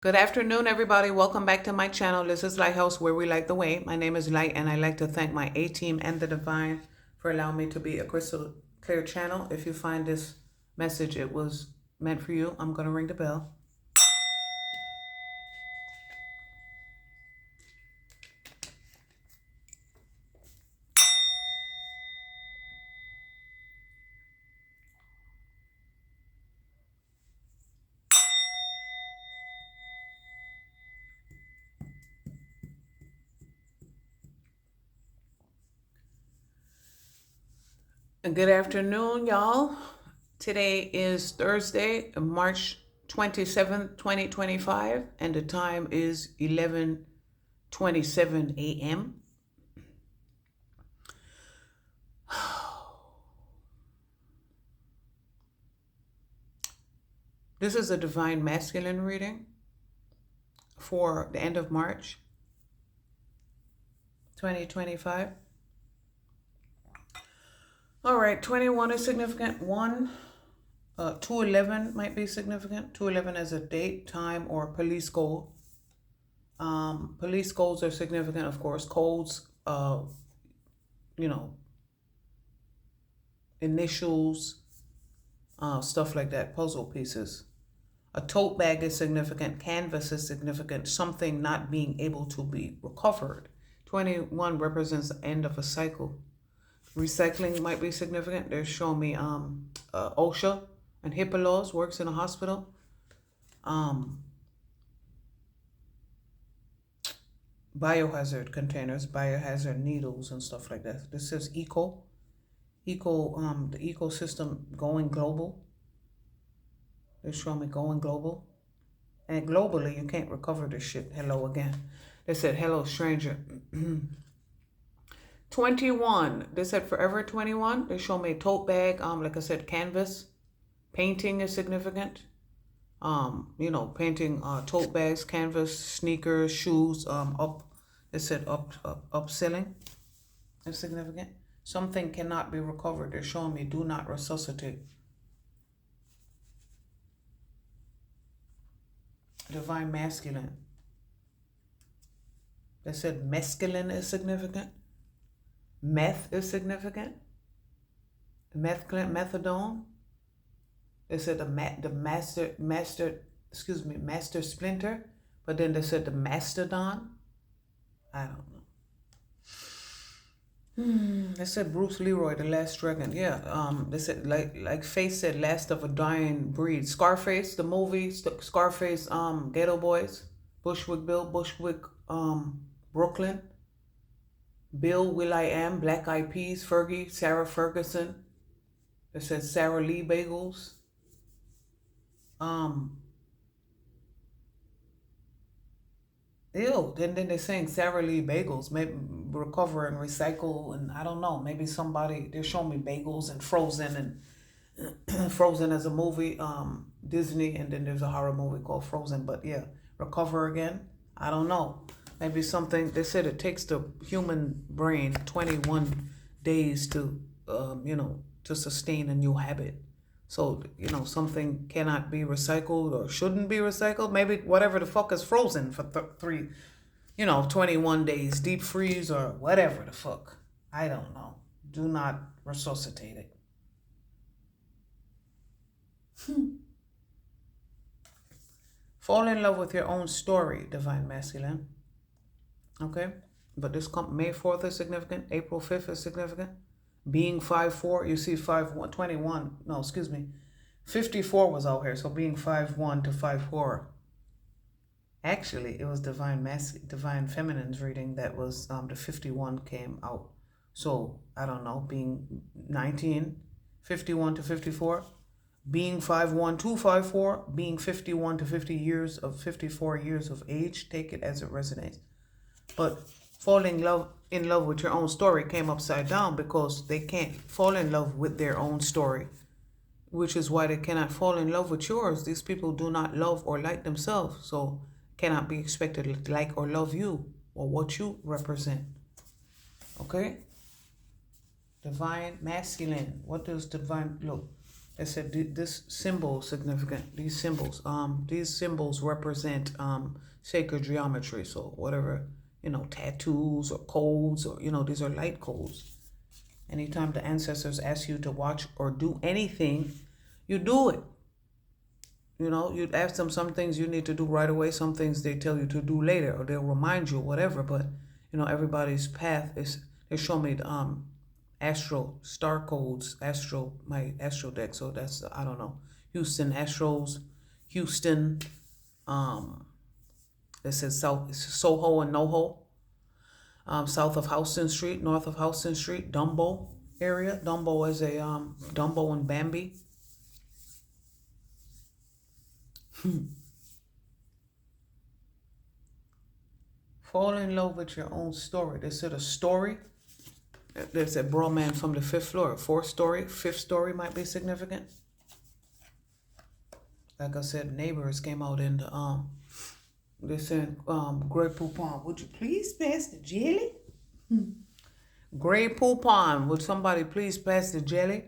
Good afternoon, everybody. Welcome back to my channel. This is Lighthouse, where we light the way. My name is Light, and I'd like to thank my A-team and the Divine for allowing me to be a crystal clear channel. If you find this message, it was meant for you. I'm going to ring the bell. And good afternoon, y'all. Today is Thursday, March 27th, 2025, and the time is 11:27 a.m. This is a divine masculine reading for the end of March 2025. All right, 21 is significant. 211 might be significant. 211 as a date, time, or police goal. Police goals are significant, of course. Codes, initials, stuff like that, puzzle pieces. A tote bag is significant. Canvas is significant. Something not being able to be recovered. 21 represents the end of a cycle. Recycling might be significant. They're showing me OSHA and HIPAA laws, works in a hospital. Biohazard containers, biohazard needles and stuff like that. This says the ecosystem going global. They're showing me going global. And globally, you can't recover this shit. Hello again. They said, hello, stranger. 21. They said forever 21. They show me a tote bag. Like I said, canvas. Painting is significant. Painting tote bags, canvas, sneakers, shoes, they said upselling is significant. Something cannot be recovered. They're showing me do not resuscitate. Divine masculine. They said masculine is significant. Meth is significant. Methadone. They said the master splinter, but then they said the mastodon. I don't know. They said Bruce Leroy, the last dragon. Yeah. They said like Faith said, last of a dying breed. Scarface, the movie. Scarface. Ghetto Boys. Bushwick Bill. Bushwick. Brooklyn. Bill, Will.I.Am, Black Eyed Peas, Fergie, Sarah Ferguson. They said Sarah Lee Bagels. Then they're saying Sarah Lee Bagels, maybe recover and recycle, and I don't know, maybe somebody, they're showing me bagels and Frozen, and Frozen as a movie, Disney, and then there's a horror movie called Frozen, but yeah, recover again, I don't know. Maybe something, they said it takes the human brain 21 days to, to sustain a new habit. So, something cannot be recycled or shouldn't be recycled. Maybe whatever the fuck is frozen for 21 days, deep freeze or whatever the fuck. I don't know. Do not resuscitate it. Fall in love with your own story, divine masculine. Okay? But this May 4th is significant. April 5th is significant. Being 5'4", you see 21. No, excuse me. 54 was out here, so being 5'1" to 5'4". Actually, it was divine feminine's reading that was the 51 came out. So I don't know, being 19, 51 to 54, being 5'1" to 5'4", being 51 to 54 years of age. Take it as it resonates. But falling in love with your own story came upside down because they can't fall in love with their own story, which is why they cannot fall in love with yours. These people do not love or like themselves, so cannot be expected to like or love you or what you represent. Okay? Divine masculine. What does divine look? I said this symbol significant. These symbols represent sacred geometry. So whatever, tattoos or codes, or these are light codes. Anytime the ancestors ask you to watch or do anything, you do it. You'd ask them some things you need to do right away, some things they tell you to do later, or they'll remind you, whatever. But everybody's path they show me the astro star codes, my astro deck. So that's, I don't know, Houston Astros, Houston. It says South Soho and NoHo. South of Houston Street, north of Houston Street, Dumbo area. Dumbo is a Dumbo and Bambi. Fall in love with your own story. They said a story. There's a bro man from the 5th floor. 4th story, 5th story might be significant. Like I said, neighbors came out in the they said, Grey Poupon, would you please pass the jelly? Grey Poupon, would somebody please pass the jelly?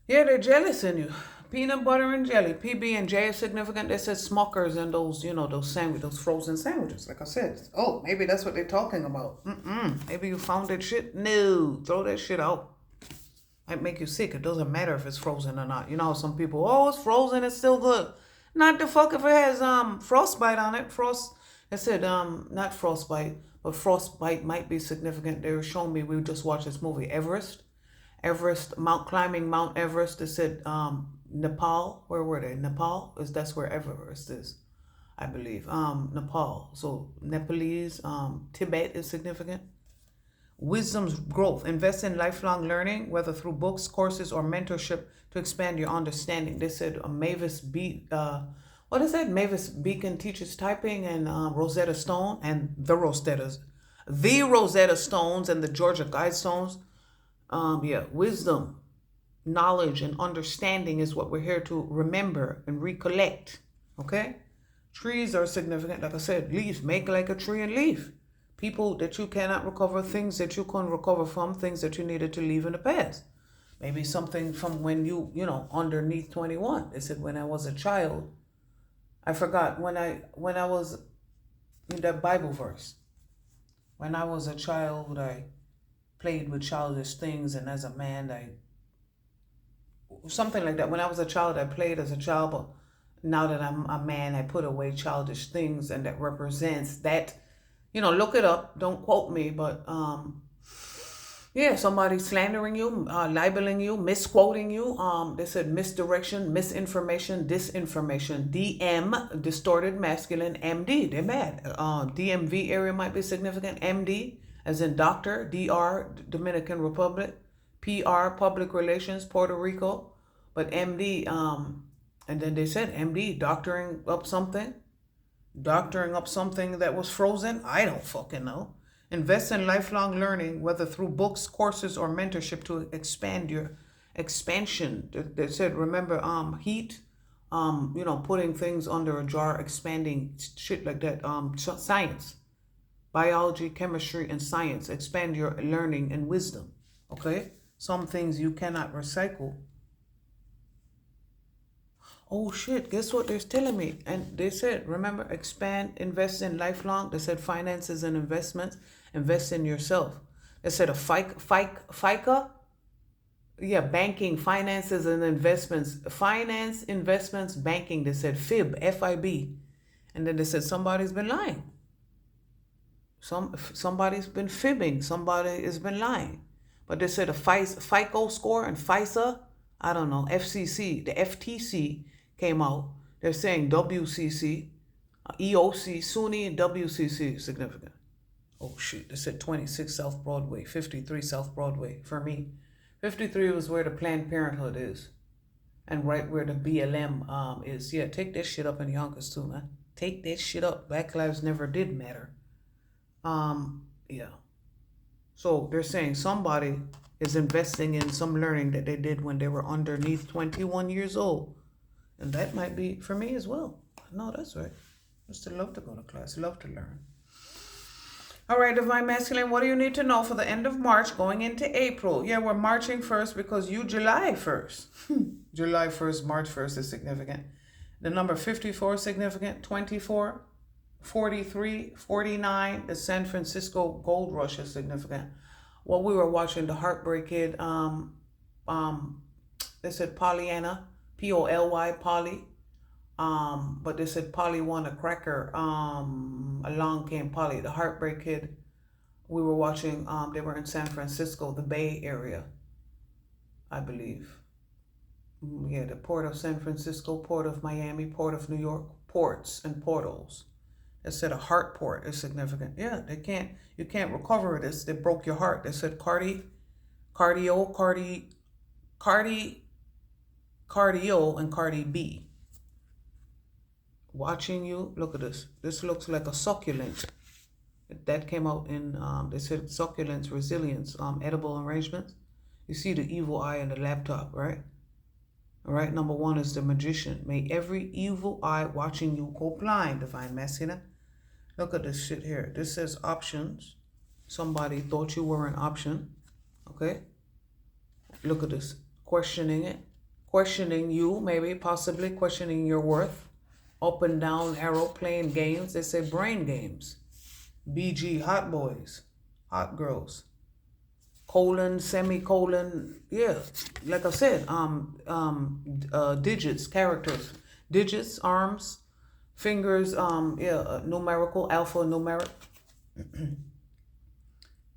Yeah, they're jealous in you. Peanut butter and jelly. PB and J is significant. They said Smuckers and those, those frozen sandwiches. Like I said, oh, maybe that's what they're talking about. Maybe you found that shit. No, throw that shit out. Might make you sick. It doesn't matter if it's frozen or not. Some people, oh, it's frozen, it's still good. Not the fuck if it has frostbite on it. They said not frostbite, but frostbite might be significant. They were showing me, we just watched this movie, Everest, climbing Mount Everest. They said Nepal. Where were they? Nepal? That's where Everest is, I believe. Nepal. So Nepalese. Tibet is significant. Wisdom's growth. Invest in lifelong learning, whether through books, courses, or mentorship to expand your understanding. They said Mavis what is that? Mavis Beacon teaches typing, and Rosetta Stone and the Rosetta Stones and the Georgia Guidestones. Wisdom, knowledge, and understanding is what we're here to remember and recollect. Okay? Trees are significant. Like I said, leaf, make like a tree and leaf. People that you cannot recover, things that you can recover from, things that you needed to leave in the past. Maybe something from when underneath 21. They said when I was a child, I forgot when I was in that Bible verse. When I was a child, I played with childish things, and as a man, something like that. When I was a child, I played as a child, but now that I'm a man, I put away childish things, and that represents that. Look it up. Don't quote me, but somebody slandering you, libeling you, misquoting you. They said misdirection, misinformation, disinformation. DM, distorted masculine. MD, they're mad. DMV area might be significant. MD, as in doctor. DR, Dominican Republic. PR, public relations, Puerto Rico. But MD, and then they said MD, doctoring up something that was frozen. I don't fucking know. Invest in lifelong learning, whether through books, courses, or mentorship to expand your expansion. They said, remember, heat, putting things under a jar, expanding shit like that. Science, biology, chemistry, and science. Expand your learning and wisdom. Okay? Some things you cannot recycle. Oh shit, guess what they're telling me? And they said, remember, expand, invest in lifelong. They said finances and investments, invest in yourself. They said a FICA. Yeah, banking, finances and investments. Finance, investments, banking. They said FIB, F-I-B. And then they said somebody's been lying. Somebody's been fibbing. Somebody has been lying. But they said a FICO score and FISA, I don't know, FCC, the FTC came out. They're saying WCC, EOC, SUNY, and WCC significant. Oh shit, they said 26 South Broadway, 53 South Broadway for me. 53 was where the Planned Parenthood is. And right where the BLM is. Yeah, take that shit up in Yonkers too, man. Take that shit up. Black lives never did matter. Yeah. So they're saying somebody is investing in some learning that they did when they were underneath 21 years old. And that might be for me as well. No, that's right. I used to love to go to class, love to learn. All right, Divine Masculine, what do you need to know for the end of March going into April? Yeah, we're marching first because you July 1st. July 1st, March 1st is significant. The number 54 is significant. 24, 43, 49. The San Francisco Gold Rush is significant. Well, we were watching the Heartbreak Kid. They said Pollyanna, P-O-L-Y, Polly. But they said Polly won a cracker. Along came Polly, the Heartbreak Kid. We were watching. They were in San Francisco, the Bay Area, I believe. Yeah, the Port of San Francisco, Port of Miami, Port of New York, ports and portals. They said a heart port is significant. Yeah, you can't recover this. They broke your heart. They said cardio, and Cardi B. Watching you, look at this. This looks like a succulent. That came out in, they said succulents, resilience, edible arrangements. You see the evil eye in the laptop, right? All right, number 1 is the magician. May every evil eye watching you go blind, divine masculine. Look at this shit here. This says options. Somebody thought you were an option, okay? Look at this, questioning it. Questioning you, maybe, possibly questioning your worth. Up and down arrow, playing games. They say brain games. BG, hot boys, hot girls. Colon, semicolon, yeah. Like I said, digits, characters. Digits, arms, fingers, numerical, alphanumeric.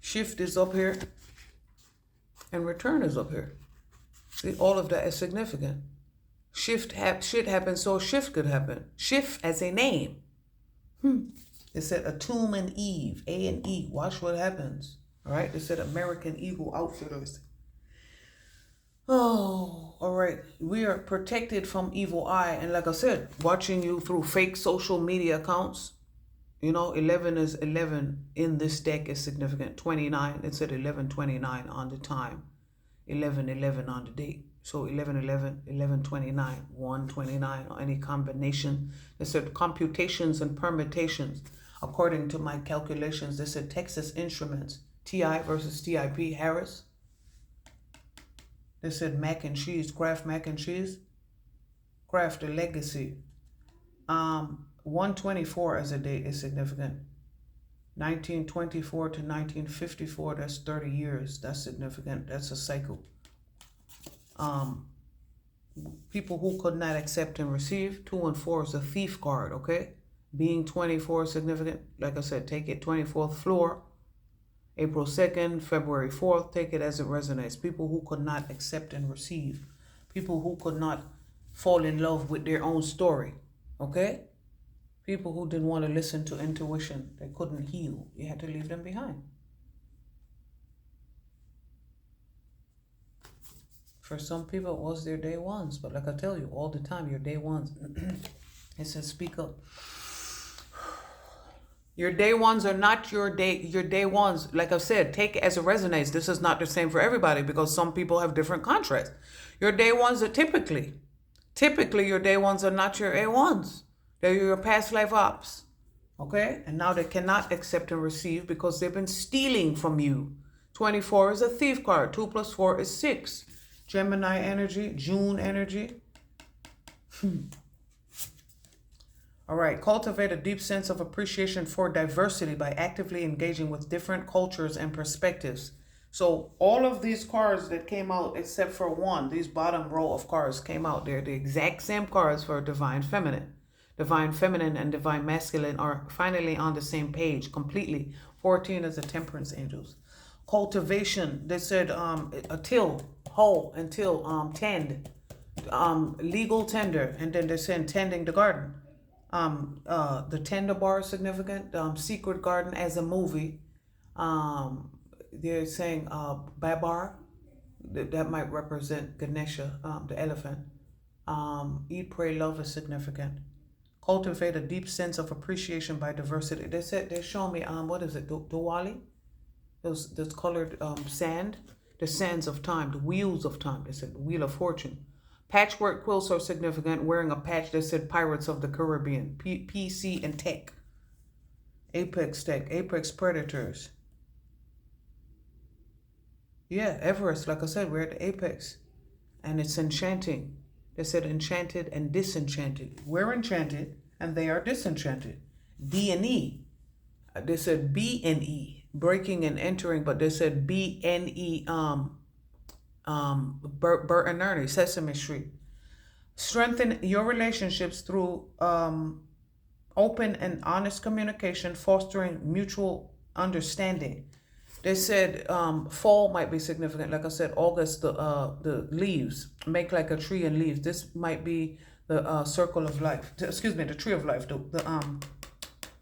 Shift is up here. And return is up here. See, all of that is significant. Shit happens, so shift could happen. Shift as a name. They said Atum and Eve, A and E. Watch what happens. All right. They said American Eagle Outfitters. Oh, all right. We are protected from evil eye. And like I said, watching you through fake social media accounts. You know, 11 is 11 in this deck is significant. 29, it said 11:29 on the time. 11:11 on the date. So 11:11, 11:29, 1:29, or any combination. They said computations and permutations. According to my calculations, they said Texas Instruments, TI versus TIP, Harris. They said mac and cheese, Kraft mac and cheese. Kraft, a legacy. 124 as a date is significant. 1924 to 1954, that's 30 years. That's significant. That's a cycle. People who could not accept and receive. 2 and 4 is a thief card, okay? Being 24 is significant. Like I said, take it 24th floor. April 2nd, February 4th, take it as it resonates. People who could not accept and receive. People who could not fall in love with their own story, okay? People who didn't want to listen to intuition. They couldn't heal. You had to leave them behind. For some people, it was their day ones. But like I tell you, all the time, your day ones. It says, speak up. Your day ones are not your day ones. Like I said, take it as it resonates. This is not the same for everybody because some people have different contracts. Your day ones are typically your day ones are not your A1s. They're your past life ops. Okay? And now they cannot accept and receive because they've been stealing from you. 24 is a thief card. 2 plus 4 is 6. Gemini energy, June energy. All right, cultivate a deep sense of appreciation for diversity by actively engaging with different cultures and perspectives. So all of these cards that came out, except for one, these bottom row of cards came out. They're the exact same cards for Divine Feminine. Divine Feminine and Divine Masculine are finally on the same page completely. 14 is the Temperance Angels. Cultivation, they said till, hoe, until, tend, legal tender, and then they said tending the garden. The tender bar is significant. Secret Garden as a movie. They're saying Babar, that might represent Ganesha, the elephant. Eat, pray, love is significant. Cultivate a deep sense of appreciation by diversity. They said they show me what is it, 𝂀LISSA'S? Those colored sand, the sands of time, the wheels of time. They said the wheel of fortune. Patchwork quilts are significant. Wearing a patch that said Pirates of the Caribbean. PC and Tech. Apex Tech. Apex Predators. Yeah, Everest, like I said, we're at the apex. And it's enchanting. They said enchanted and disenchanted. We're enchanted and they are disenchanted. D&E. They said B&E, breaking and entering, but they said B&E, Bert and Ernie, Sesame Street. Strengthen your relationships through open and honest communication, fostering mutual understanding. They said fall might be significant. Like I said, August, the leaves, make like a tree and leaves. This might be the circle of life. Excuse me, the tree of life, the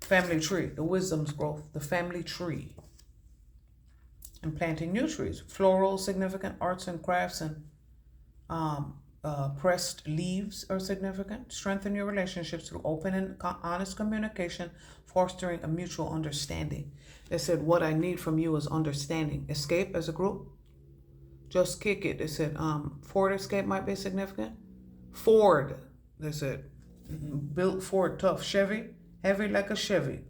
family tree, the wisdom's growth, the family tree. And planting new trees. Floral, significant. Arts and crafts and pressed leaves are significant. Strengthen your relationships through open and honest communication, fostering a mutual understanding. They said, what I need from you is understanding. Escape as a group. Just kick it. They said, Ford escape might be significant. Ford, they said, built Ford tough. Chevy, heavy like a Chevy.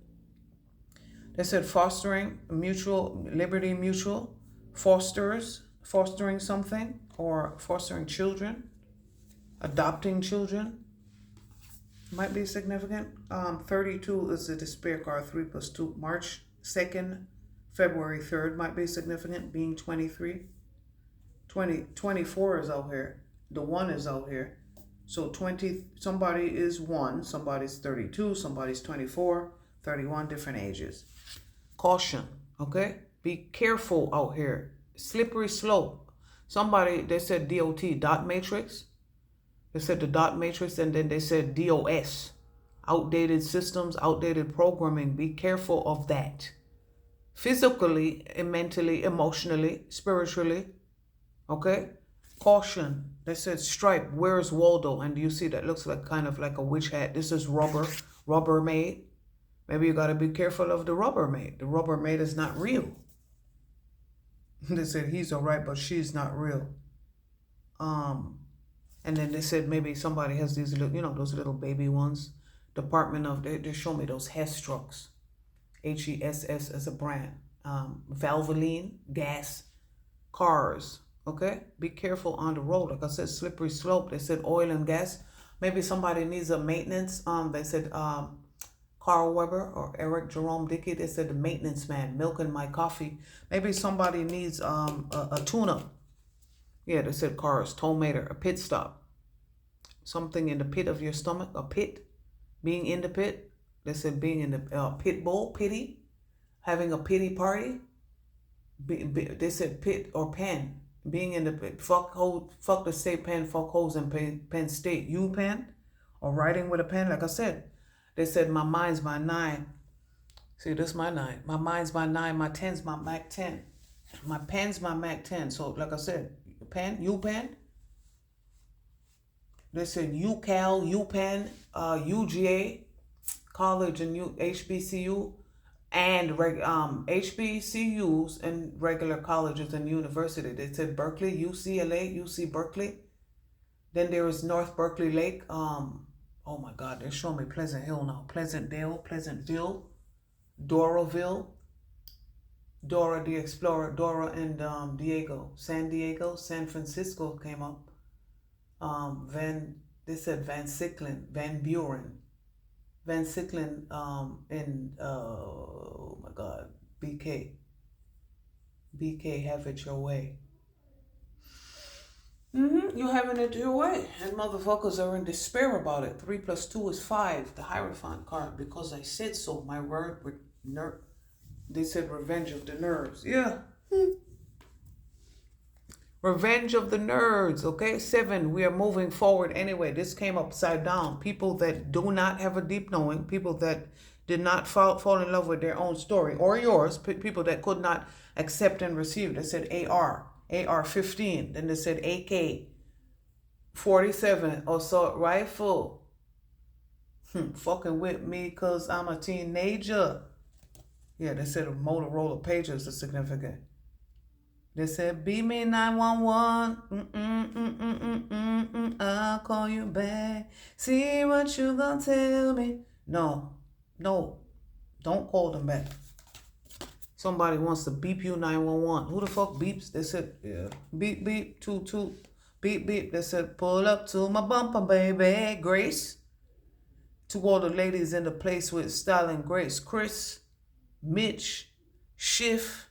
They said fostering mutual, liberty mutual, fostering something, or fostering children, adopting children might be significant. 32 is the despair card, 3 + 2. March 2nd, February 3rd might be significant, being 23. 24 is out here. The 1 is out here. So 20, somebody is 1, somebody's 32, somebody's 24, 31, different ages. Caution, okay? Be careful out here. Slippery slope. Somebody, they said DOT, dot matrix. They said the dot matrix, and then they said DOS. Outdated systems, outdated programming. Be careful of that. Physically, mentally, emotionally, spiritually, okay? Caution. They said stripe. Where's Waldo? And you see that looks like kind of like a witch hat. This is Rubbermaid. Maybe you got to be careful of the Rubbermaid. The Rubbermaid is not real. They said he's all right, but she's not real. And then they said maybe somebody has these little, you know, those little baby ones. Department of, they show me those Hess trucks. HESS as a brand. Valvoline, gas, cars. Okay? Be careful on the road. Like I said, slippery slope. They said oil and gas. Maybe somebody needs a maintenance. They said Carl Weber or Eric Jerome Dickey. They said the maintenance man, milking my coffee. Maybe somebody needs a tune-up. Yeah, they said cars, tollmater, a pit stop. Something in the pit of your stomach, a pit. Being in the pit. They said being in the pit bowl, pity. Having a pity party. They said pit or pen. Being in the pit. Fuck the state pen, fuck holes in Penn State. You pen? Or writing with a pen, like I said. They said my mind's my 9. See, this is my 9. My mind's my 9. My 10's my Mac 10. My pen's my Mac 10. So, like I said, pen, UPenn. They said UCal, UPenn, UGA, college and HBCU, and HBCUs and regular colleges and university. They said Berkeley, UCLA, UC Berkeley. Then there is North Berkeley Lake. Oh my God, they're showing me Pleasant Hill now. Pleasantville, Doraville, Dora the Explorer, Dora and Diego, San Diego, San Francisco came up. They said Van Siclen, Van Buren, Van Siclen, in oh my God, BK, have it your way. You having it your way, and motherfuckers are in despair about it. 3 + 2 is 5. The Hierophant card, because I said so. My word with They said revenge of the nerds. Yeah. Revenge of the nerds. Okay. 7. We are moving forward anyway. This came upside down. People that do not have a deep knowing. People that did not fall in love with their own story or yours. People that could not accept and receive. They said AR-15. Then they said AK-47. Assault rifle. Fucking with me because I'm a teenager. Yeah, they said a Motorola Pages is significant. They said, be me 911. I'll call you back. See what you gonna tell me. No, don't call them back. Somebody wants to beep you 911. Who the fuck beeps? They said, yeah, beep, beep, toot, toot. Beep, beep. They said, pull up to my bumper, baby. Grace. To all the ladies in the place with style and grace. Chris, Mitch, Schiff.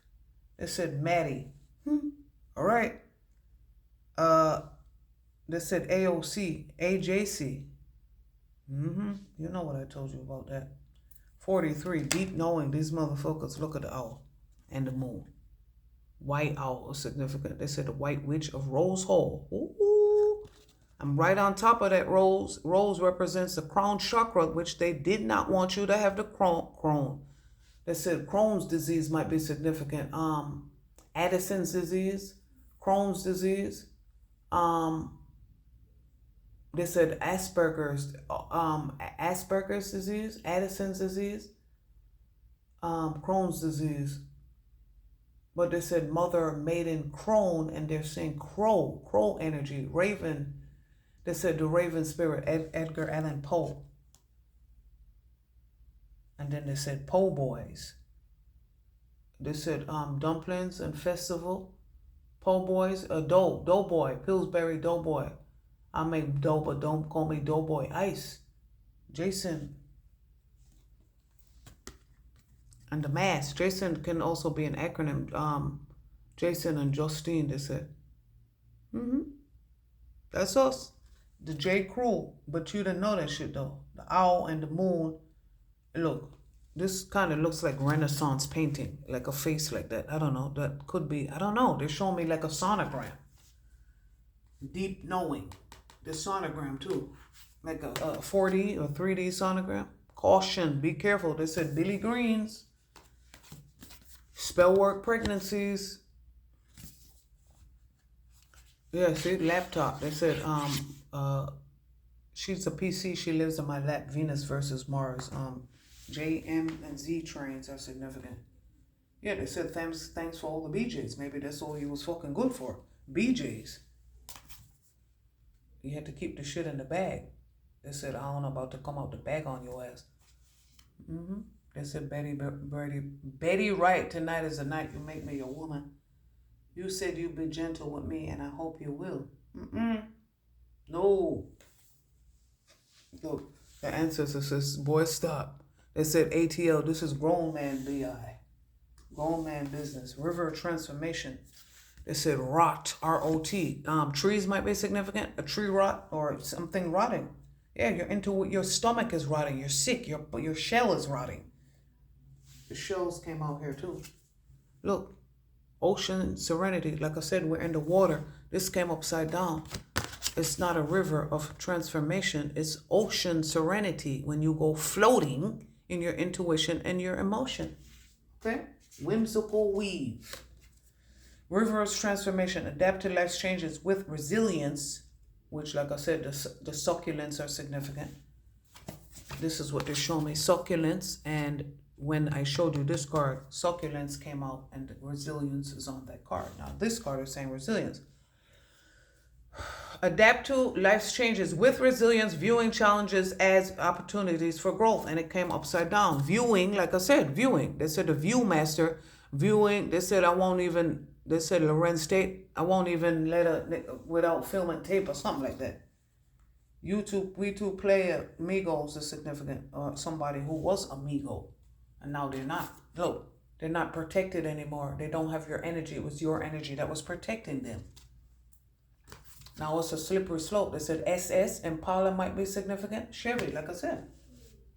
They said, Maddie. All right. They said AOC, AJC. You know what I told you about that. 43, deep knowing. These motherfuckers look at the owl and the moon. White owl is significant. They said the white witch of Rose Hall. Ooh. I'm right on top of that rose. Rose represents the crown chakra, which they did not want you to have the crown. They said Crohn's disease might be significant. Addison's disease, Crohn's disease. They said Asperger's disease, Addison's disease, Crohn's disease. But they said mother, maiden, crone, and they're saying crow energy, raven. They said the raven spirit, Edgar Allan Poe. And then they said po' boys. They said dumplings and festival, po' boys, doughboy, Pillsbury doughboy. I make dough, but don't call me doughboy ice. Jason. And the mask. Jason can also be an acronym. Jason and Justine, they said. That's us. The J. Crew. But you didn't know that shit though. The owl and the moon. Look, this kind of looks like Renaissance painting. Like a face like that. I don't know. That could be. I don't know. They're showing me like a sonogram. Deep knowing. The sonogram too. Like a 4D or 3D sonogram. Caution. Be careful. They said Billy Greens. Spell work pregnancies. Yeah, see, laptop. They said she's a PC. She lives in my lap. Venus versus Mars. J, M, and Z trains are significant. Yeah, they said thanks for all the BJs. Maybe that's all he was fucking good for. BJs. You had to keep the shit in the bag. They said, I don't know about to come out the bag on your ass. They said, Betty Wright, tonight is the night you make me your woman. You said you'd be gentle with me, and I hope you will. No. Look, the ancestors says, boy, stop. They said, ATL, this is grown man BI. Grown man business. River transformation. They said rot, R-O-T. Trees might be significant. A tree rot or something rotting. Yeah, your stomach is rotting. You're sick. Your shell is rotting. The shells came out here too. Look, ocean serenity. Like I said, we're in the water. This came upside down. It's not a river of transformation. It's ocean serenity when you go floating in your intuition and your emotion. Okay? Whimsical weave. Reverse transformation, adapt to life's changes with resilience, which, like I said, the succulents are significant. This is what they show me, succulents. And when I showed you this card, succulents came out and the resilience is on that card. Now, this card is saying resilience. Adapt to life's changes with resilience, viewing challenges as opportunities for growth. And it came upside down. Viewing, like I said, viewing. They said the view master, viewing. They said they said Lorenz Tate, I won't even let her without filming tape or something like that. We two play Migos is significant. Or somebody who was amigo. And now they're not. Look, they're not protected anymore. They don't have your energy. It was your energy that was protecting them. Now it's a slippery slope. They said SS, Impala might be significant. Chevy, like I said.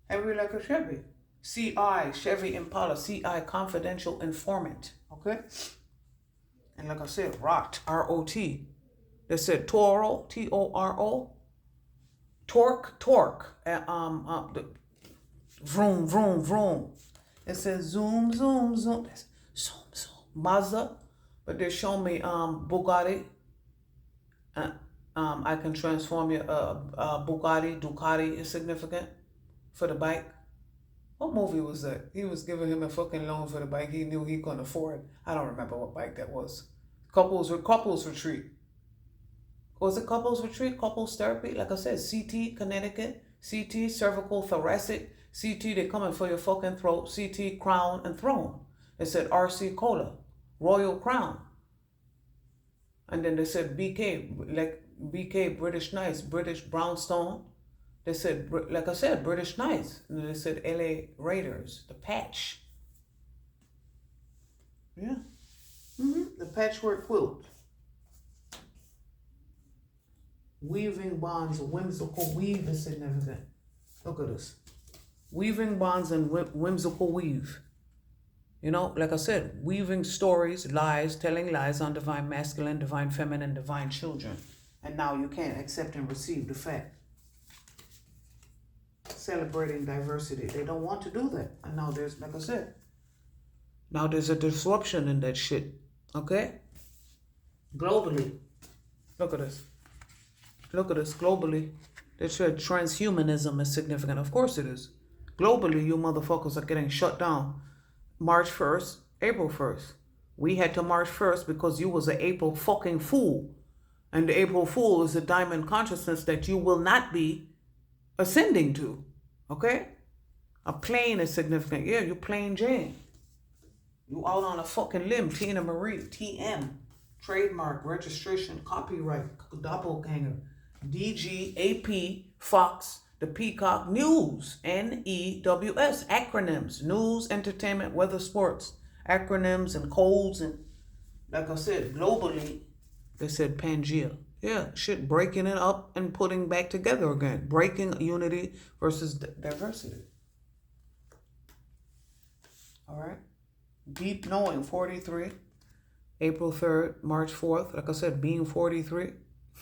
Heavy like a Chevy. CI, Chevy Impala. CI, confidential informant. Okay? And like I said, rot, R-O-T. They said Toro, T-O-R-O. Torque. Vroom, vroom, vroom. It says zoom, zoom, zoom. Zoom, zoom. Mazda. But they're showing me Bugatti. I can transform your Bugatti. Ducati is significant for the bike. What movie was that? He was giving him a fucking loan for the bike he knew he couldn't afford. I don't remember what bike that was. Couples retreat. Was it couples retreat? Couples therapy? Like I said, CT, Connecticut. CT, cervical, thoracic. CT, they coming for your fucking throat. CT, crown and throne. It said RC Cola, Royal Crown. And then they said BK, like BK, British Knights, British Brownstone. They said, like I said, British Knights. And then they said LA Raiders, the patch. Yeah. The patchwork quilt. Weaving bonds, whimsical weave is significant. Look at this. Weaving bonds and whimsical weave. You know, like I said, weaving stories, lies, telling lies on divine masculine, divine feminine, divine children. And now you can't accept and receive the fact. Celebrating diversity. They don't want to do that. And now there's, like I said, now there's a disruption in that shit. Okay? Globally. Look at this. Look at this. Globally. They said transhumanism is significant. Of course it is. Globally, you motherfuckers are getting shut down. March 1st, April 1st. We had to March 1st because you was an April fucking fool. And the April Fool is a diamond consciousness that you will not be ascending to. Okay? A plane is significant. Yeah, you plain Jane. You out on a fucking limb. Tina Marie. TM. Trademark. Registration. Copyright. Doppelganger. DG. AP. Fox. The Peacock. News. NEWS. Acronyms. News, entertainment, weather, sports. Acronyms and codes. And like I said, globally, they said Pangea. Yeah, shit, breaking it up and putting back together again. Breaking unity versus diversity. All right. Deep knowing, 43. April 3rd, March 4th. Like I said, being 43.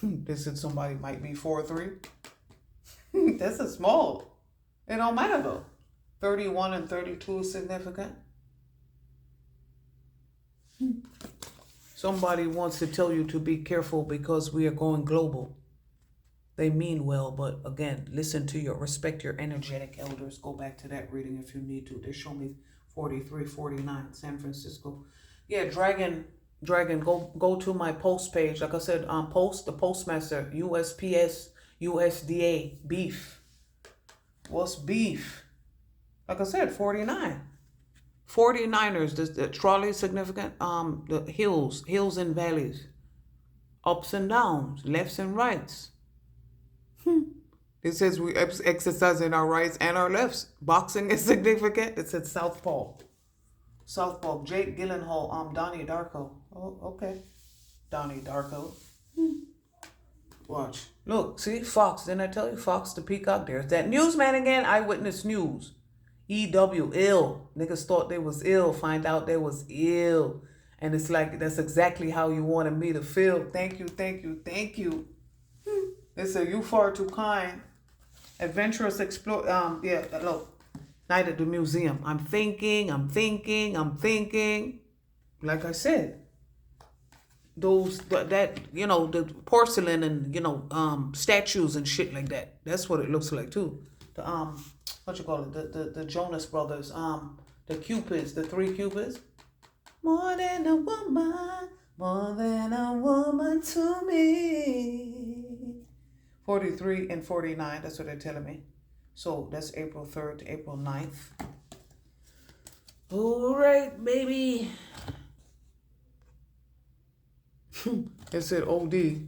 They said somebody might be 4'3". That's a small. It don't matter though. 31 and 32 is significant. Somebody wants to tell you to be careful because we are going global. They mean well, but again, listen to respect your energetic elders. Go back to that reading if you need to. They show me 43, 49, San Francisco. Yeah, Dragon, go to my post page. Like I said, the postmaster, USPS, USDA, beef. What's beef? Like I said, 49. 49ers, the trolley is significant. The hills and valleys, ups and downs, lefts and rights. It says we exercising our rights and our lefts. Boxing is significant. It said Southpaw. Jake Gyllenhaal, Donnie Darko. Oh, okay. Donnie Darko. Watch. Look, see, Fox. Didn't I tell you? Fox the Peacock. There's that newsman again. Eyewitness News. EW, ill. Niggas thought they was ill. Find out they was ill. And it's like, that's exactly how you wanted me to feel. Thank you. They say, you far too kind. Adventurous explore. Yeah, look. Night at the museum. I'm thinking. Like I said, the porcelain and, statues and shit like that. That's what it looks like too. The, the Jonas Brothers, the Cupids, the three Cupids. More than a woman to me. 43 and 49, that's what they're telling me. So that's April 3rd to April 9th. All right, baby. It said OD.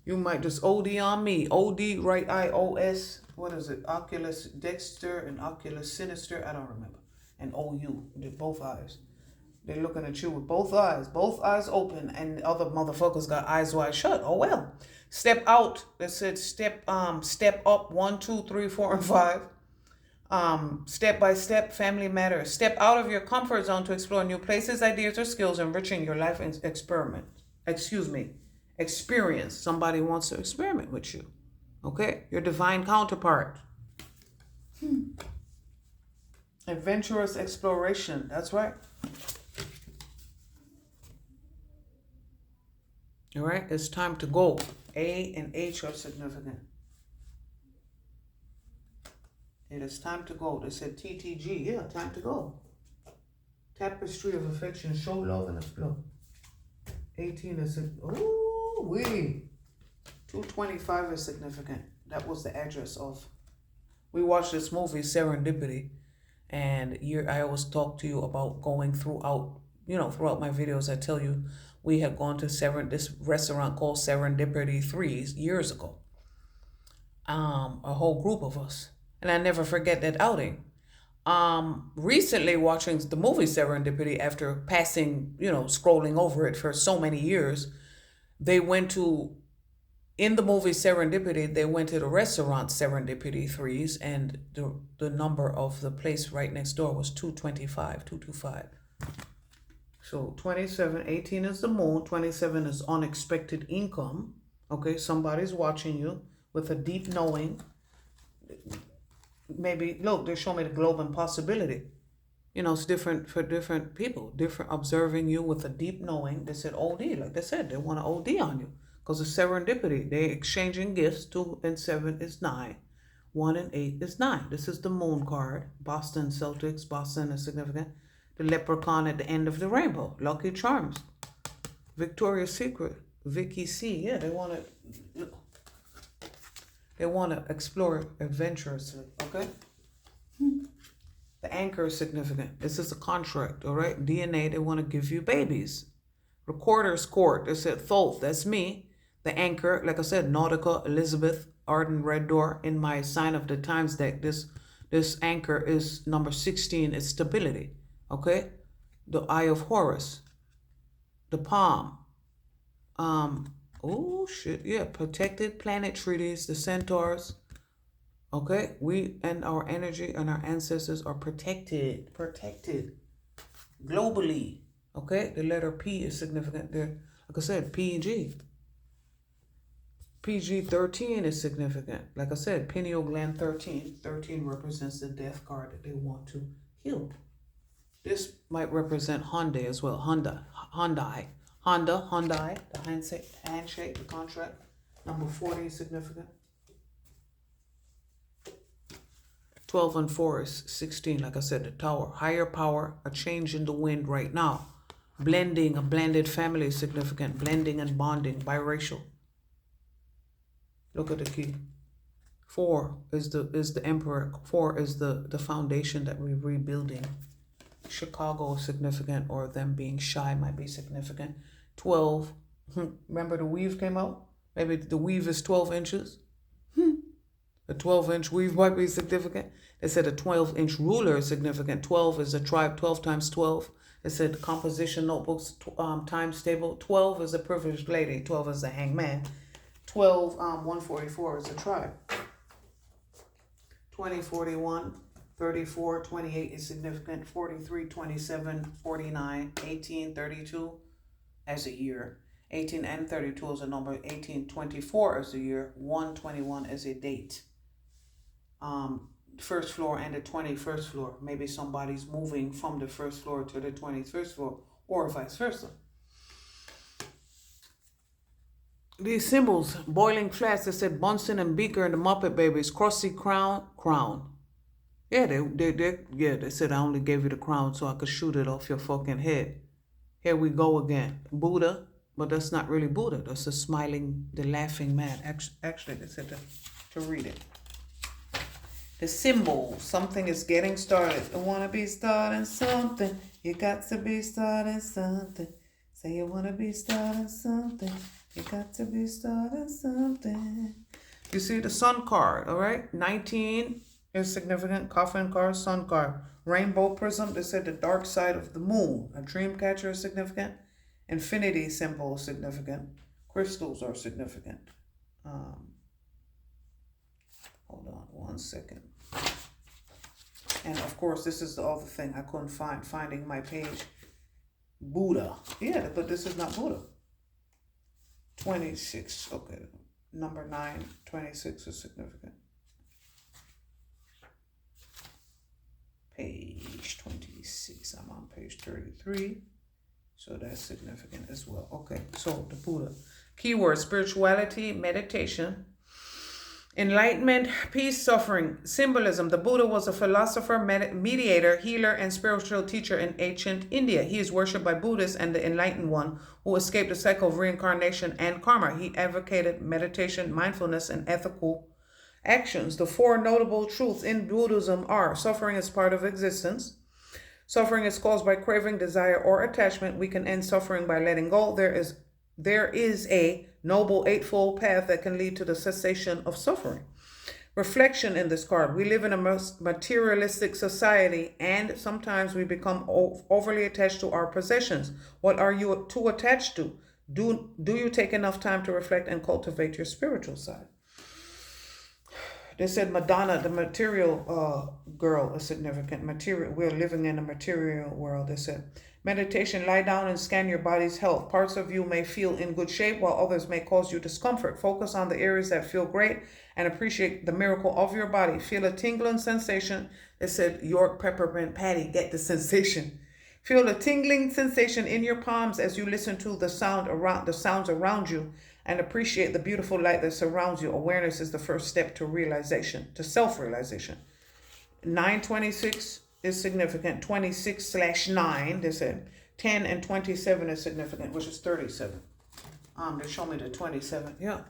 You might just OD on me. OD, right eye, OS. What is it? Oculus Dexter and Oculus Sinister. I don't remember. And OU. They're both eyes. They're looking at you with both eyes open, and the other motherfuckers got eyes wide shut. Oh well. Step out. They said step up 1, 2, 3, 4, and 5. Step by step, family matters. Step out of your comfort zone to explore new places, ideas, or skills, enriching your life and experience. Somebody wants to experiment with you. Okay? Your divine counterpart. Adventurous exploration. That's right. All right? It's time to go. A and H are significant. It is time to go. They said TTG. Yeah, time to go. Tapestry of affection. Show love and explore. 18 is... Ooh, wee. 225 is significant. That was the address of... We watched this movie, Serendipity. And I always talk to you about going throughout throughout my videos, I tell you we had gone to this restaurant called Serendipity 3 years ago. A whole group of us. And I never forget that outing. Recently watching the movie Serendipity after passing, scrolling over it for so many years, they went to, in the movie Serendipity, they went to the restaurant Serendipity 3's, and the number of the place right next door was 225. So 27, 18 is the moon, 27 is unexpected income. Okay, somebody's watching you with a deep knowing. Maybe, look, they show me the globe and possibility. It's different for different people, different observing you with a deep knowing. They said OD, like they said, they want to OD on you because of serendipity. They exchanging gifts. 2 and 7 is 9. 1 and 8 is 9. This is the moon card. Boston Celtics. Boston is significant. The leprechaun at the end of the rainbow. Lucky Charms. Victoria's Secret. Vicky C. Yeah, they want to explore adventurously, okay? The anchor is significant. This is a contract, all right? DNA, they want to give you babies. Recorder's Court, they said Thoth, that's me. The anchor, like I said, Nautica, Elizabeth, Arden, Red Door. In my Sign of the Times deck, this anchor is number 16, it's stability, okay? The Eye of Horus, the palm. Oh shit, yeah, protected planet treaties, the centaurs. Okay, we and our energy and our ancestors are protected globally. Okay, the letter P is significant there. Like I said, PG. PG 13 is significant. Like I said, pineal gland 13. 13 represents the death card that they want to heal. This might represent Hyundai as well. Hyundai, the handshake, the contract. Number 40 is significant. 12 and 4 is 16, like I said, the Tower. Higher power, a change in the wind right now. Blending, a blended family is significant. Blending and bonding, biracial. Look at the key. 4 is the Emperor. 4 is the foundation that we're rebuilding. Chicago is significant, or them being shy might be significant. 12, remember the weave came out? Maybe the weave is 12 inches. A 12-inch weave might be significant. They said a 12-inch ruler is significant. 12 is a tribe, 12 times 12. They said composition notebooks, times table. 12 is a privileged lady. 12 is a hangman. 12, 144 is a tribe. 20, 41, 34, 28 is significant. 43, 27, 49, 18, 32 as a year. 18 and 32 is a number. 18, 24 is a year. 121 is a date. First floor and the 21st floor. Maybe somebody's moving from the first floor to the 21st floor, or vice versa. These symbols, boiling flats, they said Bunsen and Beaker and the Muppet Babies, Crossy crown. Yeah, they said I only gave you the crown so I could shoot it off your fucking head. Here we go again. Buddha, but that's not really Buddha. That's the smiling, the laughing man. Actually, they said to read it. The symbol, something is getting started. I want to be starting something. You got to be starting something. Say you want to be starting something. You got to be starting something. You see the sun card, all right? 19 is significant. Coffin card, sun card. Rainbow prism, they said the dark side of the moon. A dream catcher is significant. Infinity symbol is significant. Crystals are significant. Hold on 1 second. And of course, this is the other thing I couldn't finding my page. Buddha. Yeah, but this is not Buddha. 26. Okay. Number 9. 26 is significant. Page 26. I'm on page 33. So that's significant as well. Okay. So the Buddha. Keyword: spirituality, meditation, enlightenment, peace, suffering, symbolism. The Buddha was a philosopher, mediator, healer, and spiritual teacher in ancient India. He is worshipped by Buddhists and the enlightened one who escaped the cycle of reincarnation and karma. He advocated meditation, mindfulness, and ethical actions. The 4 notable truths in Buddhism are: suffering is part of existence. Suffering is caused by craving, desire, or attachment. We can end suffering by letting go. There is a noble eightfold path that can lead to the cessation of suffering. Reflection in this card. We live in a materialistic society, and sometimes we become overly attached to our possessions. What are you too attached to? Do you take enough time to reflect and cultivate your spiritual side? They said Madonna, the material girl, is significant. Material. We're living in a material world. They said meditation. Lie down and scan your body's health. Parts of you may feel in good shape, while others may cause you discomfort. Focus on the areas that feel great and appreciate the miracle of your body. Feel a tingling sensation. They said York peppermint patty. Get the sensation. Feel a tingling sensation in your palms as you listen to the sounds around you, and appreciate the beautiful light that surrounds you. Awareness is the first step to realization, to self-realization. 926 is significant. 26/9, they said. 10 and 27 is significant, which is 37. They show me the 27. Yeah.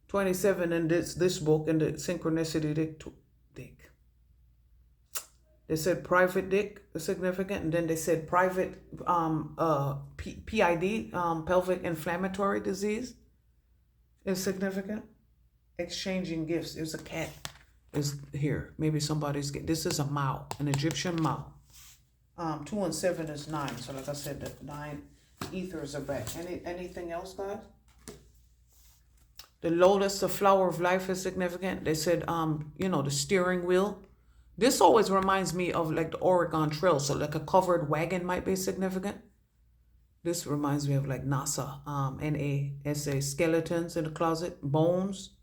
27 in this book, in the synchronicity dick. They said private dick is significant, and then they said private PID, pelvic inflammatory disease, is significant. Exchanging gifts. There's a cat is here. Maybe somebody's this is a Mao, an Egyptian Mao. 2 and 7 is 9. So like I said, the 9 ethers are back. Anything else, guys? The lotus, the flower of life, is significant. They said the steering wheel. This always reminds me of like the Oregon Trail. So like a covered wagon might be significant. This reminds me of like NASA, NASA, skeletons in the closet, bones.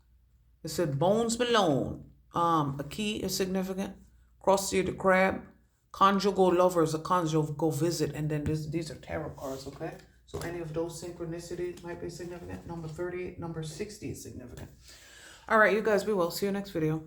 It said bones belong. A key is significant. Cross-seated crab, conjugal lovers, a conjugal visit, and then these are tarot cards, okay? So any of those synchronicities might be significant. Number 38, number 60 is significant. All right, you guys be well. See you next video.